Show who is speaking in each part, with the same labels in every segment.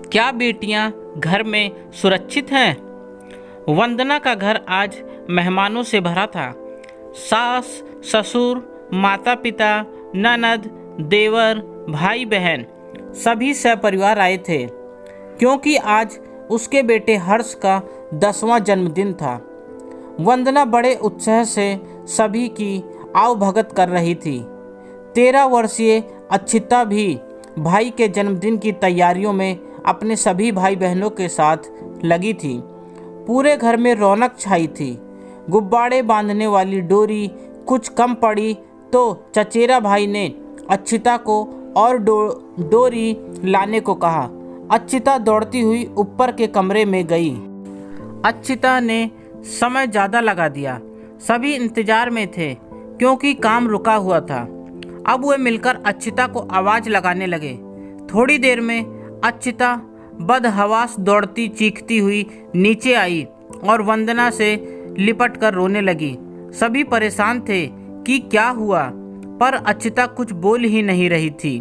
Speaker 1: क्या बेटियां घर में सुरक्षित हैं? वंदना का घर आज मेहमानों से भरा था। सास, ससुर, माता पिता, ननद, देवर, भाई बहन सभी सहपरिवार आए थे, क्योंकि आज उसके बेटे हर्ष का 10वां जन्मदिन था। वंदना बड़े उत्साह से सभी की आवभगत कर रही थी। 13 वर्षीय अक्षिता भी भाई के जन्मदिन की तैयारियों में अपने सभी भाई बहनों के साथ लगी थी। पूरे घर में रौनक छाई थी। गुब्बारे बांधने वाली डोरी कुछ कम पड़ी तो चचेरा भाई ने अक्षिता को और डोरी लाने को कहा। अक्षिता दौड़ती हुई ऊपर के कमरे में गई। अक्षिता ने समय ज़्यादा लगा दिया। सभी इंतजार में थे क्योंकि काम रुका हुआ था। अब वे मिलकर अक्षिता को आवाज़ लगाने लगे। थोड़ी देर में अक्षिता बदहवास दौड़ती चीखती हुई नीचे आई और वंदना से लिपट कर रोने लगी। सभी परेशान थे कि क्या हुआ, पर अक्षिता कुछ बोल ही नहीं रही थी।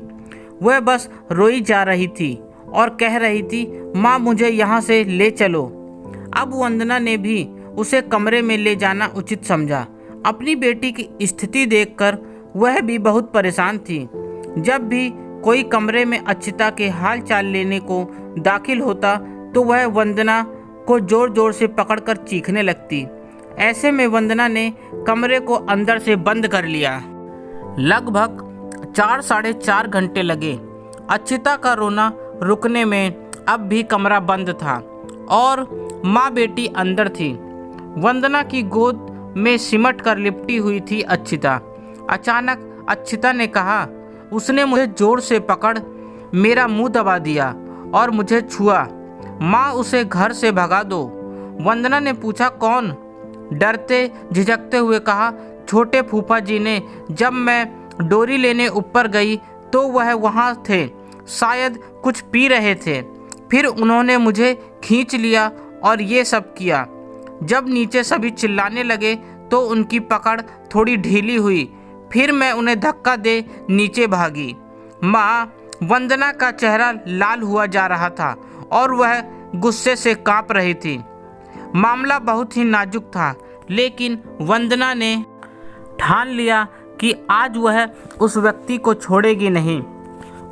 Speaker 1: वह बस रोई जा रही थी और कह रही थी, माँ मुझे यहाँ से ले चलो। अब वंदना ने भी उसे कमरे में ले जाना उचित समझा। अपनी बेटी की स्थिति देखकर वह भी बहुत परेशान थी। जब भी कोई कमरे में अक्षिता के हाल चाल लेने को दाखिल होता तो वह वंदना को जोर जोर से पकड़कर चीखने लगती। ऐसे में वंदना ने कमरे को अंदर से बंद कर लिया। लगभग 4-4.5 घंटे लगे। अक्षिता का रोना रुकने में। अब भी कमरा बंद था और माँ बेटी अंदर थी। वंदना की गोद में सिमट कर लिपटी हुई थी अक्षिता। अचानक अक्षिता ने कहा, उसने मुझे जोर से पकड़ मेरा मुंह दबा दिया और मुझे छुआ। माँ उसे घर से भगा दो। वंदना ने पूछा, कौन? डरते झिझकते हुए कहा, छोटे फूफा जी ने। जब मैं डोरी लेने ऊपर गई तो वह वहाँ थे, शायद कुछ पी रहे थे। फिर उन्होंने मुझे खींच लिया और ये सब किया। जब नीचे सभी चिल्लाने लगे तो उनकी पकड़ थोड़ी ढीली हुई। फिर मैं उन्हें धक्का दे नीचे भागी। माँ, वंदना का चेहरा लाल हुआ जा रहा था और वह गुस्से से कांप रही थी। मामला बहुत ही नाजुक था, लेकिन वंदना ने ठान लिया कि आज वह उस व्यक्ति को छोड़ेगी नहीं।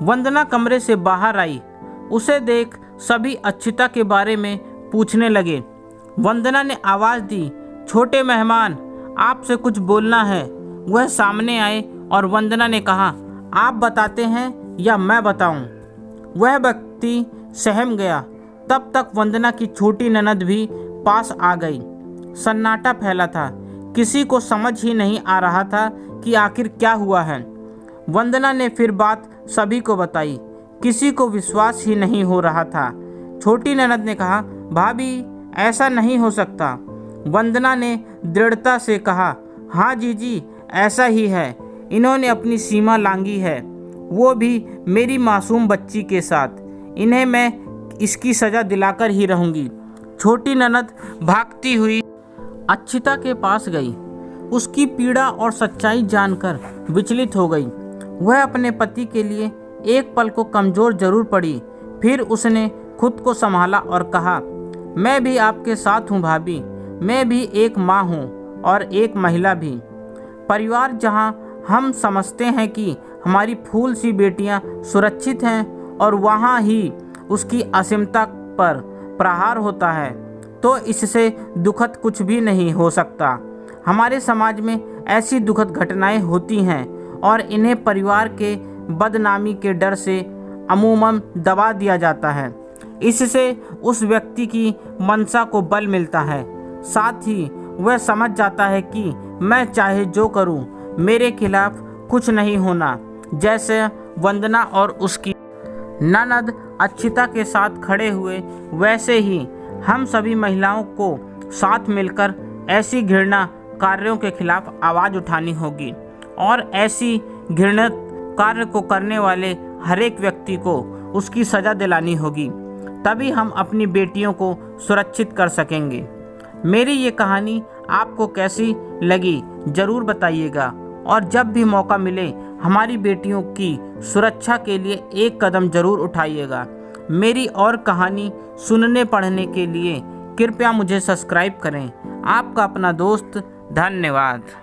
Speaker 1: वंदना कमरे से बाहर आई। उसे देख सभी अक्षिता के बारे में पूछने लगे। वंदना ने आवाज़ दी, छोटे मेहमान, आपसे कुछ बोलना है। वह सामने आए और वंदना ने कहा, आप बताते हैं या मैं बताऊं? वह व्यक्ति सहम गया। तब तक वंदना की छोटी ननद भी पास आ गई। सन्नाटा फैला था। किसी को समझ ही नहीं आ रहा था कि आखिर क्या हुआ है। वंदना ने फिर बात सभी को बताई। किसी को विश्वास ही नहीं हो रहा था। छोटी ननद ने कहा, भाभी ऐसा नहीं हो सकता। वंदना ने दृढ़ता से कहा, हाँ जीजी, ऐसा ही है। इन्होंने अपनी सीमा लांघी है, वो भी मेरी मासूम बच्ची के साथ। इन्हें मैं इसकी सज़ा दिलाकर ही रहूँगी। छोटी ननद भागती हुई अक्षिता के पास गई। उसकी पीड़ा और सच्चाई जानकर विचलित हो गई। वह अपने पति के लिए एक पल को कमज़ोर जरूर पड़ी। फिर उसने खुद को संभाला और कहा, मैं भी आपके साथ हूँ भाभी। मैं भी एक माँ हूँ और एक महिला भी। परिवार जहाँ हम समझते हैं कि हमारी फूल सी बेटियाँ सुरक्षित हैं और वहाँ ही उसकी असीमता पर प्रहार होता है, तो इससे दुखद कुछ भी नहीं हो सकता। हमारे समाज में ऐसी दुखद घटनाएं होती हैं और इन्हें परिवार के बदनामी के डर से अमूमन दबा दिया जाता है। इससे उस व्यक्ति की मंशा को बल मिलता है। साथ ही वह समझ जाता है कि मैं चाहे जो करूं, मेरे खिलाफ कुछ नहीं होना। जैसे वंदना और उसकी ननद अक्षिता के साथ खड़े हुए, वैसे ही हम सभी महिलाओं को साथ मिलकर ऐसी घृणा कार्यों के खिलाफ आवाज़ उठानी होगी और ऐसी घृणित कार्य को करने वाले हर एक व्यक्ति को उसकी सज़ा दिलानी होगी। तभी हम अपनी बेटियों को सुरक्षित कर सकेंगे। मेरी ये कहानी आपको कैसी लगी ज़रूर बताइएगा और जब भी मौका मिले हमारी बेटियों की सुरक्षा के लिए एक कदम ज़रूर उठाइएगा। मेरी और कहानी सुनने पढ़ने के लिए कृपया मुझे सब्सक्राइब करें। आपका अपना दोस्त, धन्यवाद।